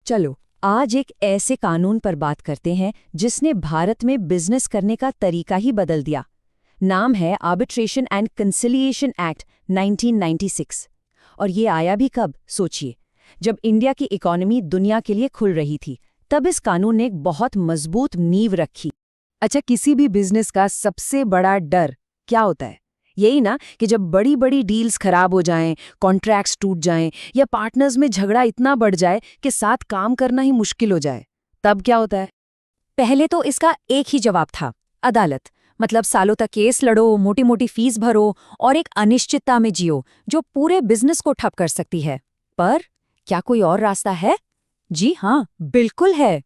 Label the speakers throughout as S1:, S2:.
S1: चलो आज एक ऐसे कानून पर बात करते हैं जिसने भारत में बिजनेस करने का तरीका ही बदल दिया। नाम है आर्बिट्रेशन एंड कंसिलिएशन एक्ट 1996। और ये आया भी कब, सोचिए, जब इंडिया की इकोनॉमी दुनिया के लिए खुल रही थी। तब इस कानून ने एक बहुत मजबूत नींव रखी।
S2: अच्छा, किसी भी बिजनेस का सबसे बड़ा डर क्या होता है? यही ना कि जब बड़ी बड़ी डील्स खराब हो जाएं, कॉन्ट्रैक्ट्स टूट जाएं या पार्टनर्स में झगड़ा इतना बढ़ जाए कि साथ काम करना ही मुश्किल हो जाए। तब क्या होता है?
S1: पहले तो इसका एक ही जवाब था, अदालत। मतलब सालों तक केस लड़ो, मोटी मोटी फीस भरो और एक अनिश्चितता में जियो जो पूरे बिजनेस को ठप कर सकती है। पर क्या कोई और रास्ता है? जी हाँ, बिल्कुल है।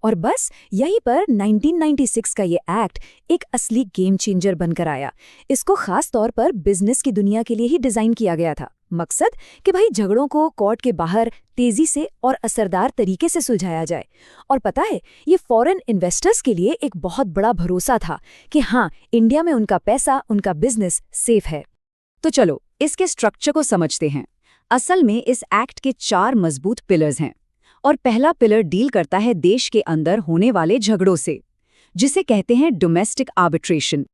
S1: और बस यहीं पर 1996 का ये एक्ट एक असली गेम चेंजर बनकर आया। इसको खास तौर पर बिजनेस की दुनिया के लिए ही डिजाइन किया गया था। मकसद कि भाई झगड़ों को कोर्ट के बाहर तेजी से और असरदार तरीके से सुलझाया जाए। और पता है, ये फॉरेन इन्वेस्टर्स के लिए एक बहुत बड़ा भरोसा था कि हाँ, इंडिया में उनका पैसा, उनका बिजनेस सेफ है।
S2: तो चलो इसके स्ट्रक्चर को समझते हैं। असल में इस एक्ट के 4 मजबूत पिलर्स हैं। और पहला पिलर डील करता है देश के अंदर होने वाले झगड़ों से, जिसे कहते हैं डोमेस्टिक आर्बिट्रेशन।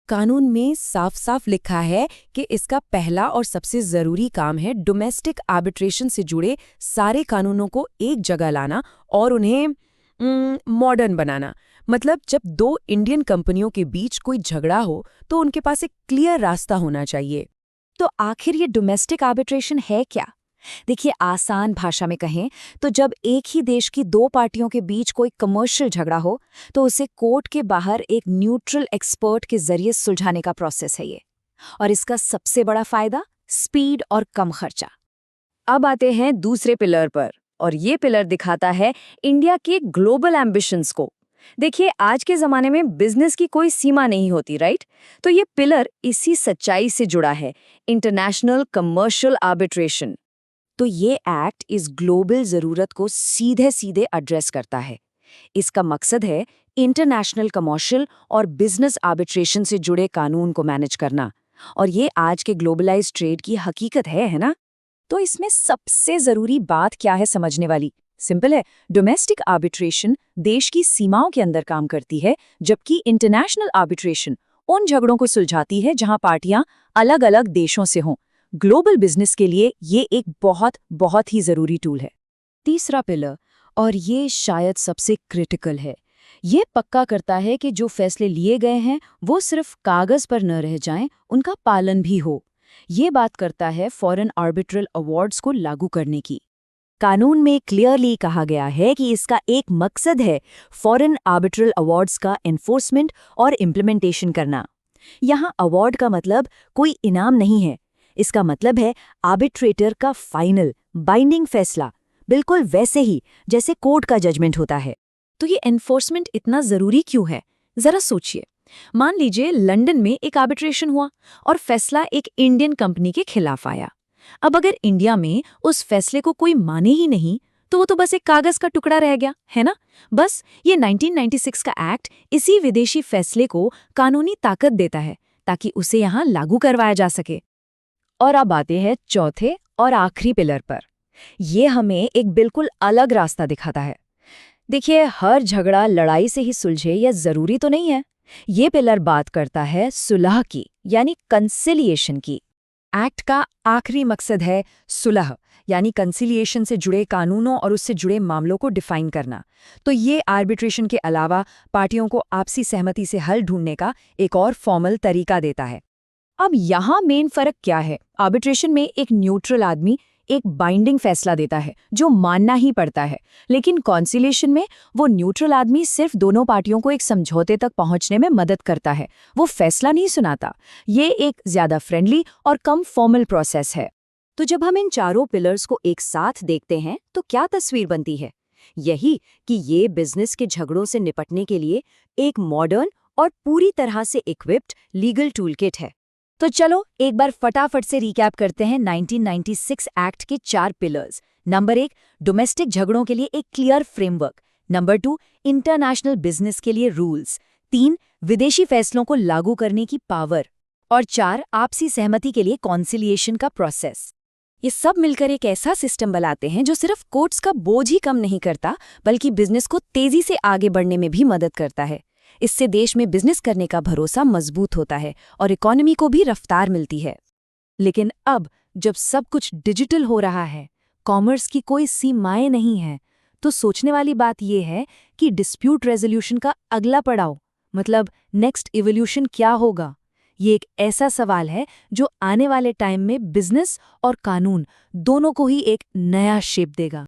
S3: कानून में साफ साफ लिखा है कि इसका पहला और सबसे जरूरी काम है डोमेस्टिक आर्बिट्रेशन से जुड़े सारे कानूनों को एक जगह लाना और उन्हें मॉडर्न बनाना। मतलब जब 2 इंडियन कंपनियों के बीच कोई झगड़ा हो तो उनके पास एक क्लियर रास्ता होना चाहिए।
S1: तो आखिर ये डोमेस्टिक आर्बिट्रेशन है क्या? देखिए, आसान भाषा में कहें तो जब एक ही देश की 2 पार्टियों के बीच कोई कमर्शियल झगड़ा हो तो उसे कोर्ट के बाहर एक न्यूट्रल एक्सपर्ट के जरिए सुलझाने का प्रोसेस है ये। और इसका सबसे बड़ा फायदा स्पीड और कम खर्चा।
S2: अब आते हैं दूसरे पिलर पर, और ये पिलर दिखाता है इंडिया के ग्लोबल एम्बिशंस को। देखिए, आज के जमाने में बिजनेस की कोई सीमा नहीं होती, राइट? तो ये पिलर इसी सच्चाई से जुड़ा है, इंटरनेशनल कमर्शियल आर्बिट्रेशन।
S1: तो ये एक्ट इस ग्लोबल जरूरत को सीधे सीधे एड्रेस करता है। इसका मकसद है इंटरनेशनल कमर्शियल और बिजनेस आर्बिट्रेशन से जुड़े कानून को मैनेज करना। और ये आज के ग्लोबलाइज्ड ट्रेड की हकीकत है ना? तो इसमें सबसे जरूरी बात क्या है समझने वाली? सिंपल है, डोमेस्टिक आर्बिट्रेशन देश की सीमाओं के अंदर काम करती है, जबकि इंटरनेशनल आर्बिट्रेशन उन झगड़ों को सुलझाती है जहां पार्टियां अलग अलग देशों से हों। ग्लोबल बिजनेस के लिए ये एक बहुत ही जरूरी टूल है। तीसरा पिलर, और ये शायद सबसे क्रिटिकल है, ये पक्का करता है कि जो फैसले लिए गए हैं वो सिर्फ कागज पर न रह जाएं, उनका पालन भी हो। ये बात करता है फॉरेन आर्बिट्रल अवार्ड्स को लागू करने की। कानून में क्लियरली कहा गया है कि इसका एक मकसद है फॉरेन आर्बिट्रल अवार्ड्स का एनफोर्समेंट और इम्प्लीमेंटेशन करना। यहाँ अवार्ड का मतलब कोई इनाम नहीं है, इसका मतलब है आर्बिट्रेटर का फाइनल बाइंडिंग फैसला, बिल्कुल वैसे ही जैसे कोर्ट का जजमेंट होता है। तो ये एनफोर्समेंट इतना जरूरी क्यों है? जरा सोचिए। मान लीजिए लंदन में एक आर्बिट्रेशन हुआ और फैसला एक इंडियन कंपनी के खिलाफ आया। अब अगर इंडिया में उस फैसले को कोई माने ही नहीं तो वो तो बस एक कागज का टुकड़ा रह गया, है ना? बस ये 1996 का एक्ट इसी विदेशी फैसले को कानूनी ताकत देता है ताकि उसे यहाँ लागू करवाया जा सके। और अब आते हैं चौथे और आखिरी पिलर पर। ये हमें एक बिल्कुल अलग रास्ता दिखाता है। देखिए, हर झगड़ा लड़ाई से ही सुलझे यह जरूरी तो नहीं है। ये पिलर बात करता है सुलह की, यानी कंसिलिएशन की। एक्ट का आखिरी मकसद है सुलह, यानी कंसिलिएशन से जुड़े कानूनों और उससे जुड़े मामलों को डिफाइन करना। तो ये आर्बिट्रेशन के अलावा पार्टियों को आपसी सहमति से हल ढूंढने का एक और फॉर्मल तरीका देता है। अब यहाँ मेन फर्क क्या है? आर्बिट्रेशन में एक न्यूट्रल आदमी एक बाइंडिंग फैसला देता है जो मानना ही पड़ता है, लेकिन कॉन्सिलिएशन में वो न्यूट्रल आदमी सिर्फ दोनों पार्टियों को एक समझौते तक पहुंचने में मदद करता है, वो फैसला नहीं सुनाता। ये एक ज्यादा फ्रेंडली और कम फॉर्मल प्रोसेस है। तो जब हम इन चारों पिलर्स को एक साथ देखते हैं तो क्या तस्वीर बनती है? यही कि ये बिजनेस के झगड़ों से निपटने के लिए एक मॉडर्न और पूरी तरह से इक्विप्ड लीगल टूलकिट है। तो चलो एक बार फटाफट से रिकैप करते हैं 1996 एक्ट के 4 पिलर्स। नंबर 1, डोमेस्टिक झगड़ों के लिए एक clear framework. Number 2, international business के लिए रूल्स। 3, विदेशी फैसलों को लागू करने की पावर। और 4, आपसी सहमति के लिए कॉन्सिलिएशन का प्रोसेस। ये सब मिलकर एक ऐसा सिस्टम बनाते हैं जो सिर्फ कोर्ट्स का बोझ ही कम नहीं करता, बल्कि बिजनेस को तेजी से आगे बढ़ने में भी मदद करता है। इससे देश में बिजनेस करने का भरोसा मजबूत होता है और इकोनॉमी को भी रफ्तार मिलती है।
S2: लेकिन अब जब सब कुछ डिजिटल हो रहा है, कॉमर्स की कोई सीमाएं नहीं है, तो सोचने वाली बात यह है कि डिस्प्यूट रेजोल्यूशन का अगला पड़ाव, मतलब नेक्स्ट इवोल्यूशन क्या होगा? ये एक ऐसा सवाल है जो आने वाले टाइम में बिजनेस और कानून दोनों को ही एक नया शेप देगा।